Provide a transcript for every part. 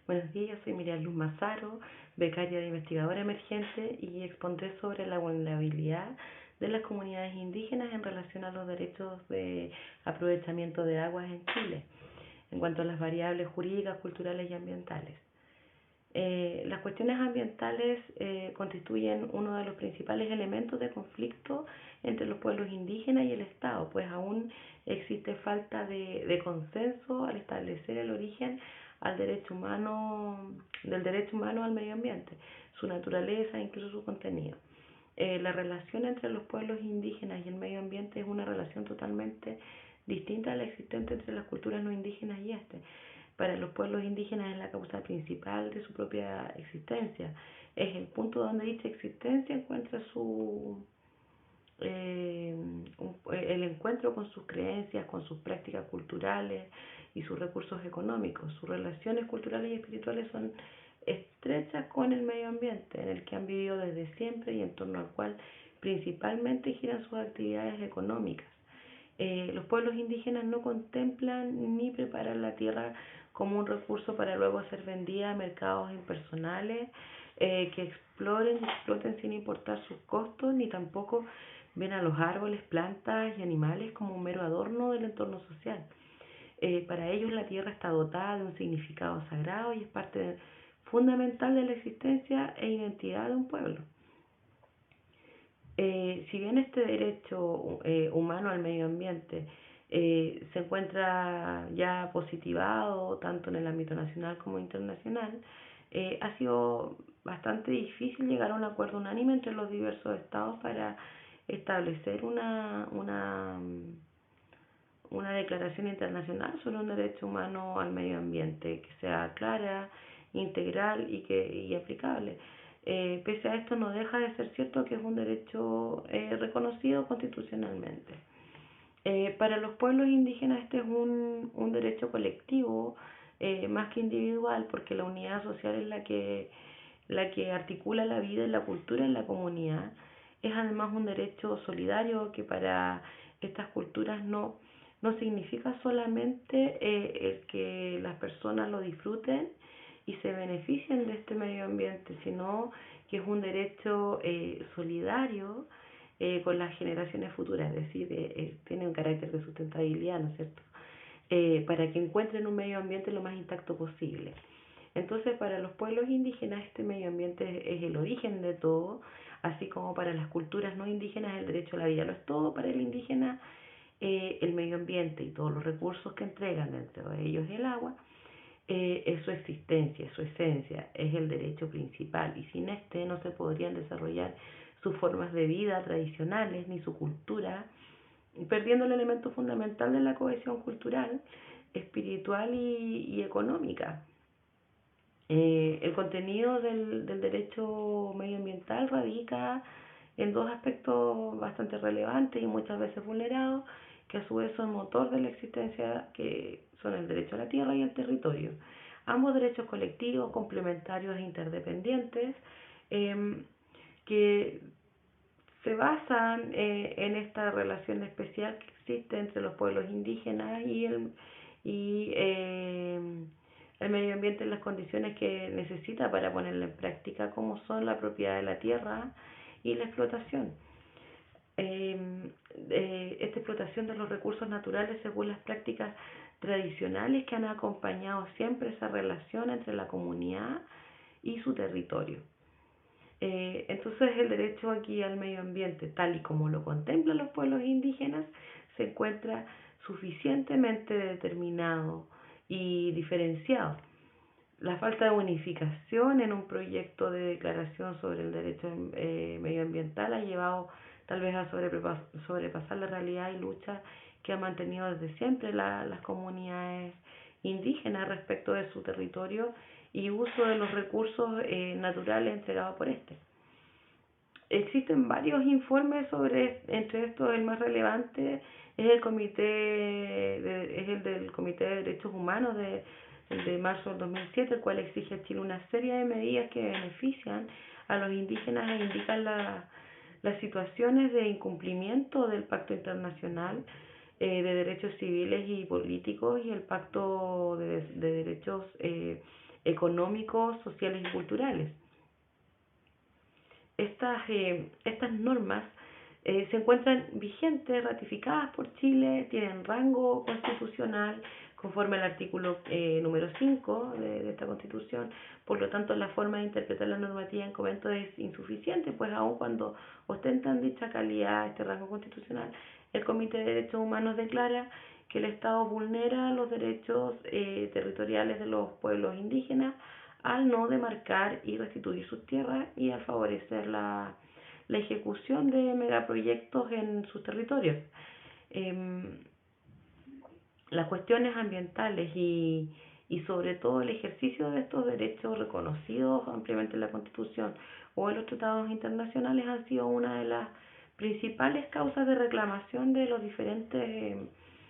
Buenos días, soy Miriam Luz Mazaro, becaria de investigadora emergente y expondré sobre la vulnerabilidad de las comunidades indígenas en relación a los derechos de aprovechamiento de aguas en Chile, en cuanto a las variables jurídicas, culturales y ambientales. Las cuestiones ambientales constituyen uno de los principales elementos de conflicto entre los pueblos indígenas y el Estado, pues aún existe falta de consenso al establecer el origen al del derecho humano al medio ambiente, su naturaleza e incluso su contenido. La relación entre los pueblos indígenas y el medio ambiente es una relación totalmente distinta a la existente entre las culturas no indígenas y este. Para los pueblos indígenas es la causa principal de su propia existencia. Es el punto donde dicha existencia encuentra eh, el encuentro con sus creencias, con sus prácticas culturales y sus recursos económicos. Sus relaciones culturales y espirituales son estrechas con el medio ambiente en el que han vivido desde siempre y en torno al cual principalmente giran sus actividades económicas. Los pueblos indígenas no contemplan ni preparan la tierra como un recurso para luego ser vendida a mercados impersonales que exploren y exploten sin importar sus costos, ni tampoco ven a los árboles, plantas y animales como un mero adorno del entorno social. Para ellos la tierra está dotada de un significado sagrado y es parte fundamental de la existencia e identidad de un pueblo. Si bien este derecho humano al medio ambiente se encuentra ya positivado tanto en el ámbito nacional como internacional, ha sido bastante difícil llegar a un acuerdo unánime entre los diversos estados para establecer una declaración internacional sobre un derecho humano al medio ambiente que sea clara, integral y aplicable. Pese a esto, no deja de ser cierto que es un derecho reconocido constitucionalmente. Para los pueblos indígenas este es un derecho colectivo más que individual, porque la unidad social es la que articula la vida y la cultura en la comunidad. Es además un derecho solidario que para estas culturas no significa solamente el que las personas lo disfruten y se beneficien de este medio ambiente, sino que es un derecho solidario con las generaciones futuras, es decir, tiene un carácter de sustentabilidad, ¿no es cierto? Para que encuentren un medio ambiente lo más intacto posible. Entonces, para los pueblos indígenas este medio ambiente es el origen de todo, así como para las culturas no indígenas el derecho a la vida lo es todo. Para el indígena el medio ambiente y todos los recursos que entregan, entre ellos el agua, es su existencia, es su esencia, es el derecho principal y sin este no se podrían desarrollar sus formas de vida tradicionales ni su cultura, perdiendo el elemento fundamental de la cohesión cultural, espiritual y económica. El contenido del derecho medioambiental radica en dos aspectos bastante relevantes y muchas veces vulnerados, que a su vez son motor de la existencia, que son el derecho a la tierra y al territorio. Ambos derechos colectivos, complementarios e interdependientes, eh, que se basan en esta relación especial que existe entre los pueblos indígenas y el medio ambiente en las condiciones que necesita para ponerla en práctica, como son la propiedad de la tierra y la explotación. Esta explotación de los recursos naturales según las prácticas tradicionales que han acompañado siempre esa relación entre la comunidad y su territorio. Entonces el derecho aquí al medio ambiente, tal y como lo contemplan los pueblos indígenas, se encuentra suficientemente determinado y diferenciado. La falta de unificación en un proyecto de declaración sobre el derecho medioambiental ha llevado tal vez a sobrepasar la realidad y lucha que han mantenido desde siempre las comunidades indígenas respecto de su territorio y uso de los recursos naturales entregados por este. Existen varios informes sobre, entre estos el más relevante es es el del Comité de Derechos Humanos de marzo del 2007, el cual exige a Chile una serie de medidas que benefician a los indígenas e indican las situaciones de incumplimiento del Pacto Internacional de Derechos Civiles y Políticos y el Pacto de Derechos económicos, sociales y culturales. Estas normas se encuentran vigentes, ratificadas por Chile, tienen rango constitucional conforme al artículo número 5 de esta Constitución. Por lo tanto, la forma de interpretar la normativa en comento es insuficiente, pues aun cuando ostentan dicha calidad, este rango constitucional, el Comité de Derechos Humanos declara que el Estado vulnera los derechos territoriales de los pueblos indígenas al no demarcar y restituir sus tierras y al favorecer la ejecución de megaproyectos en sus territorios. Eh, las cuestiones ambientales y sobre todo el ejercicio de estos derechos reconocidos ampliamente en la Constitución o en los tratados internacionales han sido una de las principales causas de reclamación de los diferentes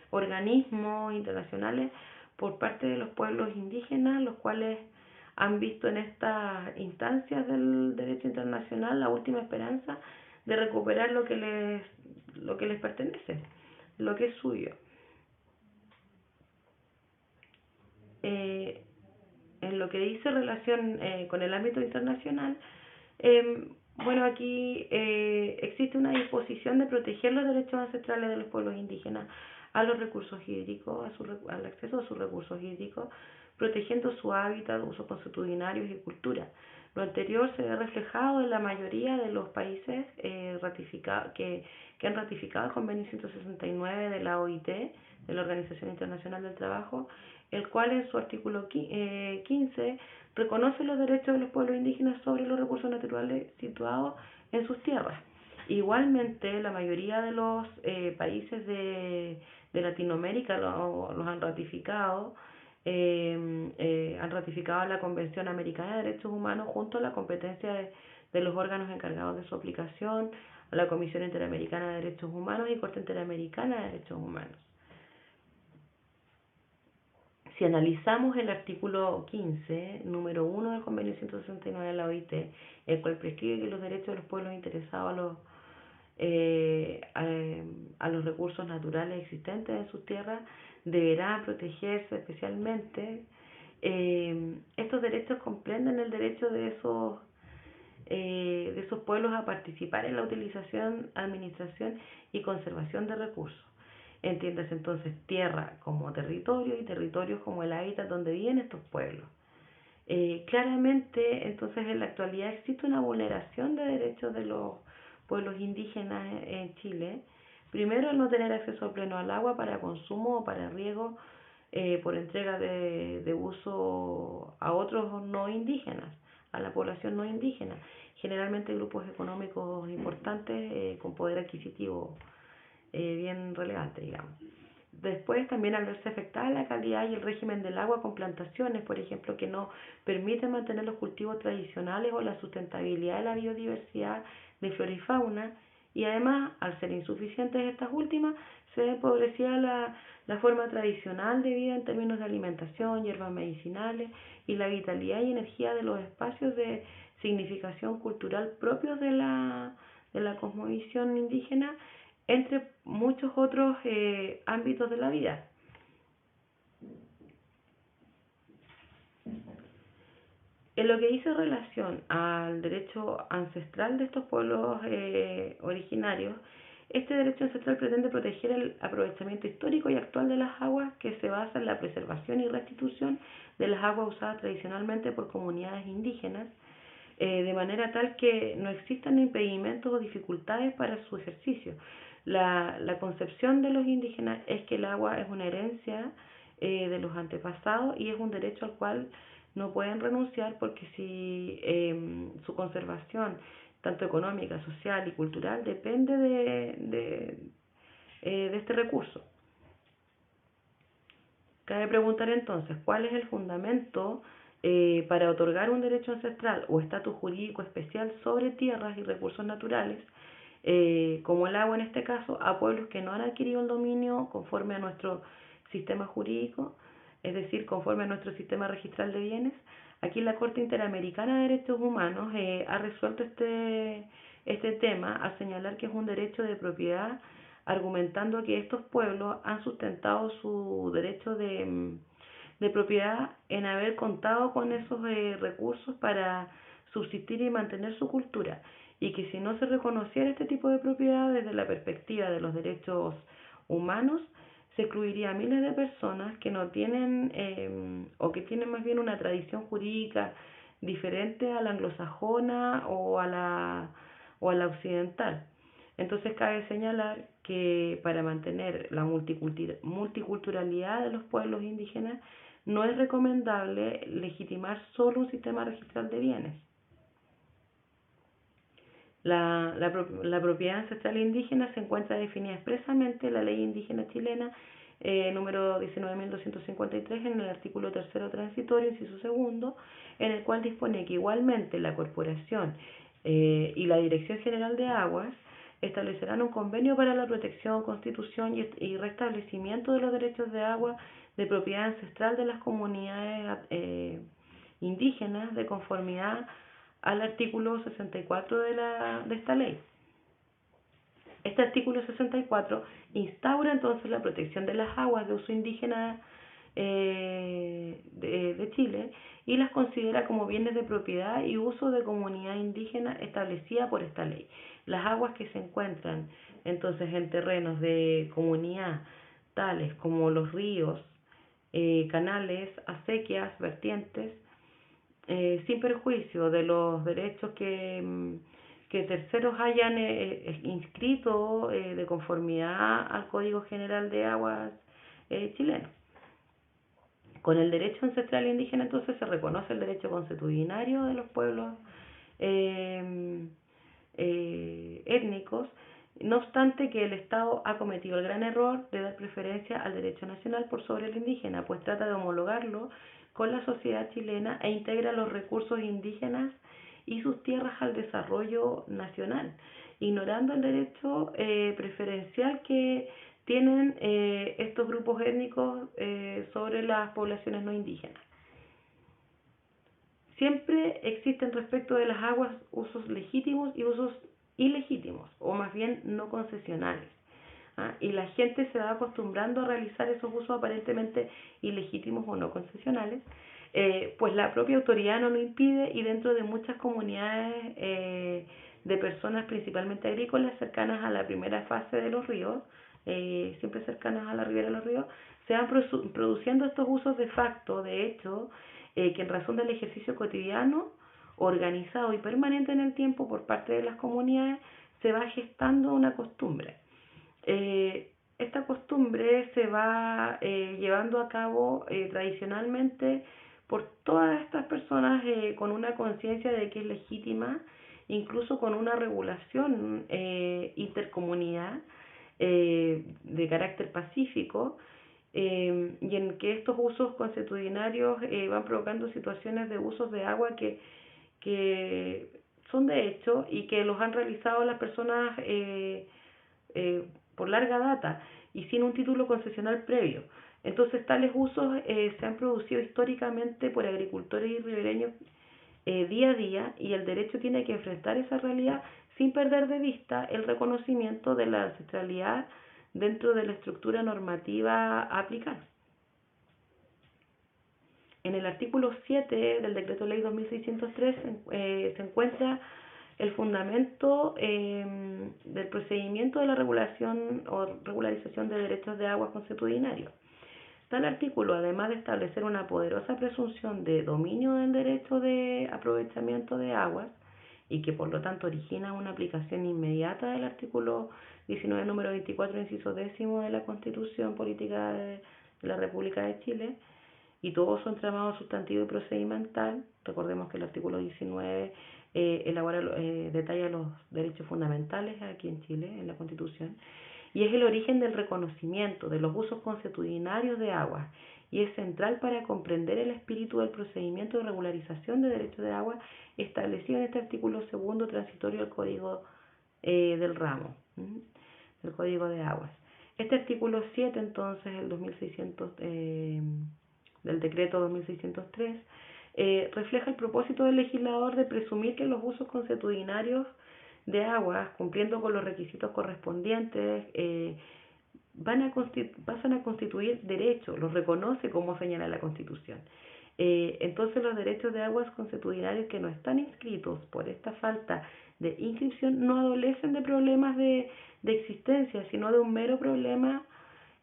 organismos internacionales por parte de los pueblos indígenas, los cuales han visto en estas instancias del derecho internacional la última esperanza de recuperar lo que les pertenece, lo que es suyo. Eh, en lo que dice relación con el ámbito internacional, eh, bueno, aquí existe una disposición de proteger los derechos ancestrales de los pueblos indígenas a los recursos hídricos, al acceso a sus recursos hídricos, protegiendo su hábitat, usos consuetudinarios y cultura. Lo anterior se ve reflejado en la mayoría de los países que han ratificado el Convenio 169 de la OIT, de la Organización Internacional del Trabajo, el cual en su artículo 15 reconoce los derechos de los pueblos indígenas sobre los recursos naturales situados en sus tierras. Igualmente, la mayoría de los países de Latinoamérica los han ratificado la Convención Americana de Derechos Humanos junto a la competencia de los órganos encargados de su aplicación, a la Comisión Interamericana de Derechos Humanos y Corte Interamericana de Derechos Humanos. Si analizamos el artículo 15, número 1 del Convenio 169 de la OIT, el cual prescribe que los derechos de los pueblos interesados a los recursos naturales existentes en sus tierras deberán protegerse especialmente. Estos derechos comprenden el derecho de esos pueblos a participar en la utilización, administración y conservación de recursos. Entiéndase entonces tierra como territorio y territorios como el hábitat donde viven estos pueblos. Claramente, entonces, en la actualidad existe una vulneración de derechos de los pueblos indígenas en Chile. Primero, el no tener acceso pleno al agua para consumo o para riego por entrega de uso a otros no indígenas, a la población no indígena, generalmente grupos económicos importantes con poder adquisitivo bien relevante, digamos. Después también al verse afectada la calidad y el régimen del agua con plantaciones, por ejemplo, que no permiten mantener los cultivos tradicionales o la sustentabilidad de la biodiversidad de flora y fauna, y además, al ser insuficientes estas últimas, se ve empobrecida la forma tradicional de vida en términos de alimentación, hierbas medicinales y la vitalidad y energía de los espacios de significación cultural propios de la cosmovisión indígena, entre muchos otros ámbitos de la vida. En lo que dice relación al derecho ancestral de estos pueblos originarios, este derecho ancestral pretende proteger el aprovechamiento histórico y actual de las aguas, que se basa en la preservación y restitución de las aguas usadas tradicionalmente por comunidades indígenas, de manera tal que no existan impedimentos o dificultades para su ejercicio. La concepción de los indígenas es que el agua es una herencia de los antepasados y es un derecho al cual no pueden renunciar, porque si su conservación, tanto económica, social y cultural, depende de este recurso. Cabe preguntar entonces, ¿cuál es el fundamento para otorgar un derecho ancestral o estatus jurídico especial sobre tierras y recursos naturales, como el agua en este caso, a pueblos que no han adquirido el dominio conforme a nuestro sistema jurídico, es decir, conforme a nuestro sistema registral de bienes? Aquí la Corte Interamericana de Derechos Humanos ha resuelto este tema al señalar que es un derecho de propiedad, argumentando que estos pueblos han sustentado su derecho de propiedad en haber contado con esos recursos para subsistir y mantener su cultura, y que si no se reconociera este tipo de propiedad desde la perspectiva de los derechos humanos, se excluiría a miles de personas que no tienen o que tienen más bien una tradición jurídica diferente a la anglosajona o a la occidental. Entonces cabe señalar que para mantener la multiculturalidad de los pueblos indígenas no es recomendable legitimar solo un sistema registral de bienes. La propiedad ancestral indígena se encuentra definida expresamente en la ley indígena chilena número 19.253 en el artículo tercero transitorio, inciso segundo, en el cual dispone que igualmente la corporación y la Dirección General de Aguas establecerán un convenio para la protección, constitución y restablecimiento de los derechos de agua de propiedad ancestral de las comunidades indígenas de conformidad al artículo 64 de esta ley. Este artículo 64 instaura entonces la protección de las aguas de uso indígena de Chile y las considera como bienes de propiedad y uso de comunidad indígena establecida por esta ley. Las aguas que se encuentran entonces en terrenos de comunidad, tales como los ríos, canales, acequias, vertientes, sin perjuicio de los derechos que terceros hayan inscrito de conformidad al Código General de Aguas chileno. Con el derecho ancestral indígena entonces se reconoce el derecho consuetudinario de los pueblos étnicos, no obstante que el Estado ha cometido el gran error de dar preferencia al derecho nacional por sobre el indígena, pues trata de homologarlo con la sociedad chilena e integra los recursos indígenas y sus tierras al desarrollo nacional, ignorando el derecho preferencial que tienen estos grupos étnicos sobre las poblaciones no indígenas. Siempre existen respecto de las aguas usos legítimos y usos ilegítimos, o más bien no concesionales. Y la gente se va acostumbrando a realizar esos usos aparentemente ilegítimos o no concesionales, pues la propia autoridad no lo impide, y dentro de muchas comunidades de personas principalmente agrícolas cercanas a la primera fase de los ríos, siempre cercanas a la ribera de los ríos, se van produciendo estos usos de facto, de hecho, que en razón del ejercicio cotidiano, organizado y permanente en el tiempo por parte de las comunidades, se va gestando una costumbre. Esta costumbre se va llevando a cabo tradicionalmente por todas estas personas con una conciencia de que es legítima, incluso con una regulación intercomunidad de carácter pacífico, y en que estos usos consuetudinarios van provocando situaciones de usos de agua que son de hecho y que los han realizado las personas por larga data y sin un título concesional previo. Entonces tales usos se han producido históricamente por agricultores y ribereños día a día, y el derecho tiene que enfrentar esa realidad sin perder de vista el reconocimiento de la ancestralidad dentro de la estructura normativa a aplicar. En el artículo 7 del Decreto Ley 2603 se encuentra el fundamento del procedimiento de la regulación o regularización de derechos de aguas consuetudinarios. Tal artículo, además de establecer una poderosa presunción de dominio del derecho de aprovechamiento de aguas, y que por lo tanto origina una aplicación inmediata del artículo 19, número 24, inciso décimo de la Constitución Política de la República de Chile, y todo su entramado sustantivo y procedimental. Recordemos que el artículo 19 detalla los derechos fundamentales aquí en Chile, en la Constitución, y es el origen del reconocimiento de los usos consuetudinarios de aguas, y es central para comprender el espíritu del procedimiento de regularización de derechos de agua establecido en este artículo segundo transitorio del Código del Ramo, del Código de Aguas. Este artículo 7, entonces, el 2600, del decreto 2603, refleja el propósito del legislador de presumir que los usos consuetudinarios de aguas, cumpliendo con los requisitos correspondientes, pasan a constituir derechos, los reconoce como señala la Constitución. Entonces los derechos de aguas consuetudinarios que no están inscritos por esta falta de inscripción no adolecen de problemas de existencia, sino de un mero problema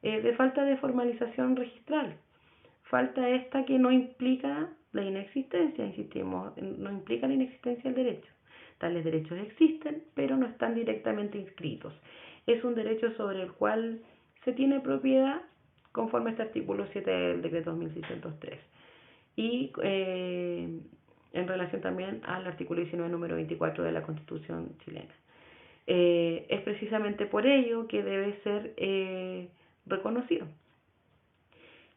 de falta de formalización registral. Falta esta que no implica la inexistencia, insistimos, no implica la inexistencia del derecho. Tales derechos existen, pero no están directamente inscritos. Es un derecho sobre el cual se tiene propiedad conforme a este artículo 7 del decreto 2603. Y en relación también al artículo 19, número 24 de la Constitución chilena. Es precisamente por ello que debe ser reconocido.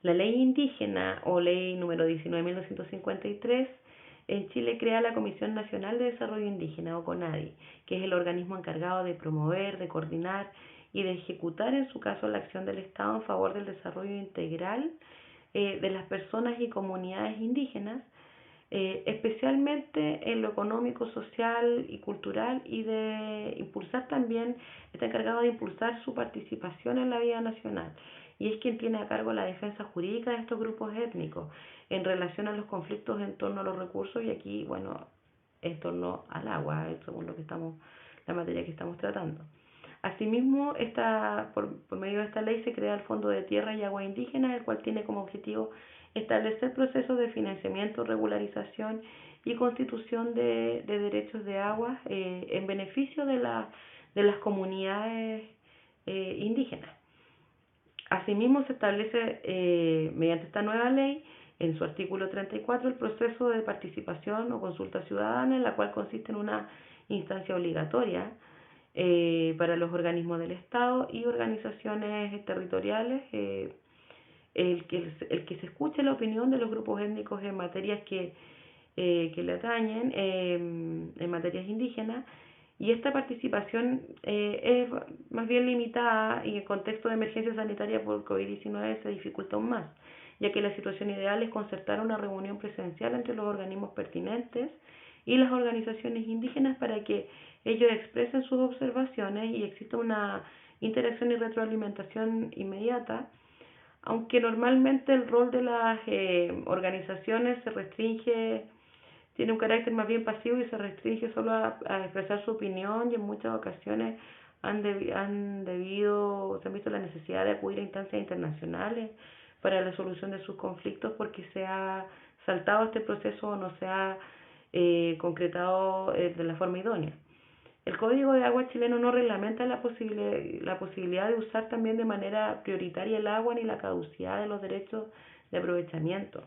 La ley indígena o ley número 19.953 en Chile crea la Comisión Nacional de Desarrollo Indígena o CONADI, que es el organismo encargado de promover, de coordinar y de ejecutar en su caso la acción del Estado en favor del desarrollo integral de las personas y comunidades indígenas, especialmente en lo económico, social y cultural, y de impulsar también, está encargado de impulsar su participación en la vida nacional, y es quien tiene a cargo la defensa jurídica de estos grupos étnicos en relación a los conflictos en torno a los recursos, y aquí, bueno, en torno al agua, según lo que estamos, la materia que estamos tratando. Asimismo, por medio de esta ley se crea el Fondo de Tierra y Agua Indígenas, el cual tiene como objetivo establecer procesos de financiamiento, regularización y constitución de derechos de agua en beneficio de las comunidades indígenas. Asimismo, se establece mediante esta nueva ley, en su artículo 34, el proceso de participación o consulta ciudadana, en la cual consiste en una instancia obligatoria para los organismos del Estado y organizaciones territoriales, el que se escuche la opinión de los grupos étnicos en materias que le atañen, en materias indígenas, y esta participación es más bien limitada, y en el contexto de emergencia sanitaria por COVID-19 se dificulta aún más, ya que la situación ideal es concertar una reunión presencial entre los organismos pertinentes y las organizaciones indígenas para que ellos expresen sus observaciones y exista una interacción y retroalimentación inmediata, aunque normalmente el rol de las organizaciones se restringe, tiene un carácter más bien pasivo y se restringe solo a expresar su opinión, y en muchas ocasiones se han visto la necesidad de acudir a instancias internacionales para la solución de sus conflictos porque se ha saltado este proceso o no se ha concretado de la forma idónea. El Código de Agua chileno no reglamenta la posibilidad de usar también de manera prioritaria el agua ni la caducidad de los derechos de aprovechamiento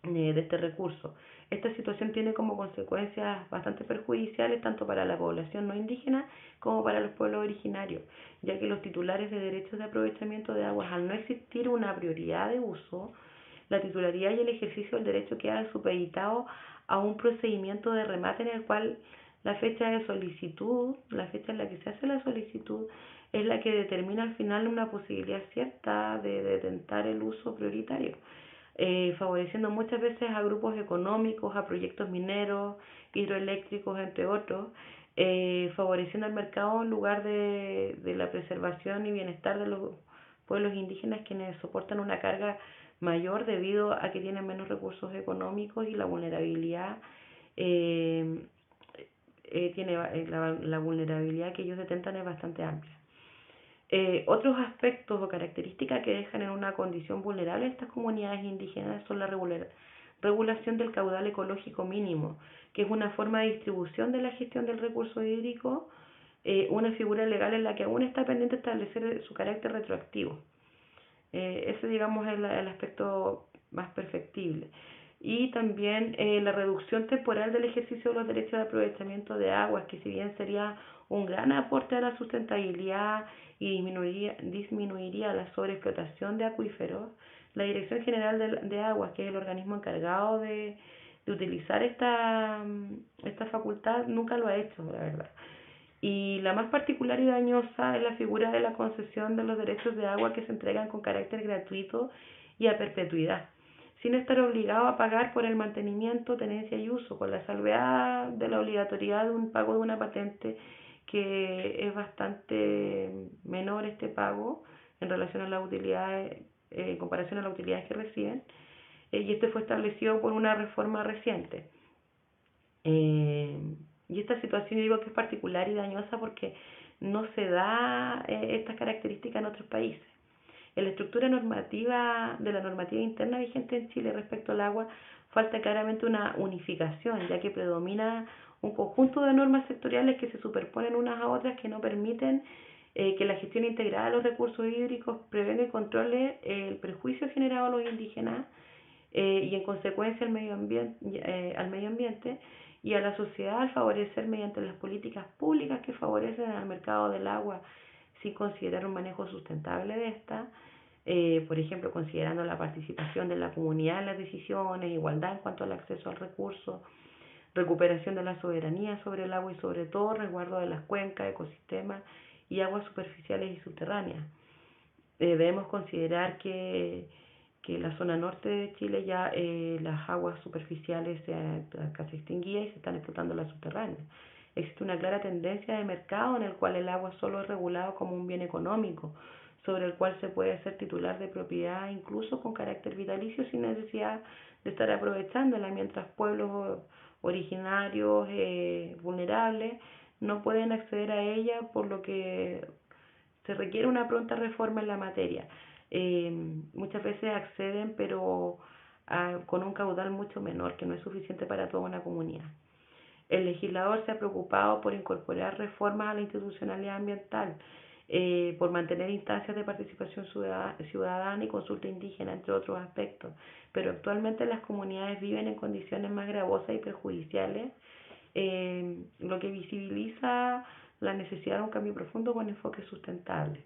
de este recurso. Esta situación tiene como consecuencias bastante perjudiciales tanto para la población no indígena como para los pueblos originarios, ya que los titulares de derechos de aprovechamiento de aguas, al no existir una prioridad de uso, la titularidad y el ejercicio del derecho queda supeditado a un procedimiento de remate en el cual la fecha de solicitud, la fecha en la que se hace la solicitud, es la que determina al final una posibilidad cierta de detentar el uso prioritario, favoreciendo muchas veces a grupos económicos, a proyectos mineros, hidroeléctricos, entre otros, favoreciendo al mercado en lugar de la preservación y bienestar de los pueblos indígenas, quienes soportan una carga mayor debido a que tienen menos recursos económicos y la vulnerabilidad eh, la vulnerabilidad que ellos detentan es bastante amplia. Otros aspectos o características que dejan en una condición vulnerable a estas comunidades indígenas son la regulación del caudal ecológico mínimo, que es una forma de distribución de la gestión del recurso hídrico, una figura legal en la que aún está pendiente establecer su carácter retroactivo. Ese, digamos, es el aspecto más perfectible. Y también la reducción temporal del ejercicio de los derechos de aprovechamiento de aguas, que si bien sería un gran aporte a la sustentabilidad y disminuiría la sobreexplotación de acuíferos, la Dirección General de Aguas, que es el organismo encargado de utilizar esta facultad, nunca lo ha hecho, la verdad. Y la más particular y dañosa es la figura de la concesión de los derechos de agua que se entregan con carácter gratuito y a perpetuidad, sin estar obligado a pagar por el mantenimiento, tenencia y uso, con la salvedad de la obligatoriedad de un pago de una patente, que es bastante menor este pago en relación a las utilidades, en comparación a las utilidades que reciben, y este fue establecido por una reforma reciente. Y esta situación yo digo que es particular y dañosa porque no se da estas características en otros países. En la estructura normativa de la normativa interna vigente en Chile respecto al agua falta claramente una unificación, ya que predomina un conjunto de normas sectoriales que se superponen unas a otras que no permiten que la gestión integrada de los recursos hídricos prevenga y controle el prejuicio generado a los indígenas y en consecuencia al medio ambiente y a la sociedad al favorecer mediante las políticas públicas que favorecen al mercado del agua sin considerar un manejo sustentable de esta, por ejemplo, considerando la participación de la comunidad en las decisiones, igualdad en cuanto al acceso al recurso, recuperación de la soberanía sobre el agua y sobre todo resguardo de las cuencas, ecosistemas y aguas superficiales y subterráneas. Debemos considerar que en la zona norte de Chile ya las aguas superficiales se han casi extinguidas y se están explotando las subterráneas. Existe una clara tendencia de mercado en el cual el agua solo es regulado como un bien económico, sobre el cual se puede ser titular de propiedad incluso con carácter vitalicio sin necesidad de estar aprovechándola, mientras pueblos originarios vulnerables no pueden acceder a ella, por lo que se requiere una pronta reforma en la materia. Muchas veces acceden, pero con un caudal mucho menor, que no es suficiente para toda una comunidad. El legislador se ha preocupado por incorporar reformas a la institucionalidad ambiental, por mantener instancias de participación ciudadana y consulta indígena, entre otros aspectos, pero actualmente las comunidades viven en condiciones más gravosas y perjudiciales, lo que visibiliza la necesidad de un cambio profundo con enfoque sustentable.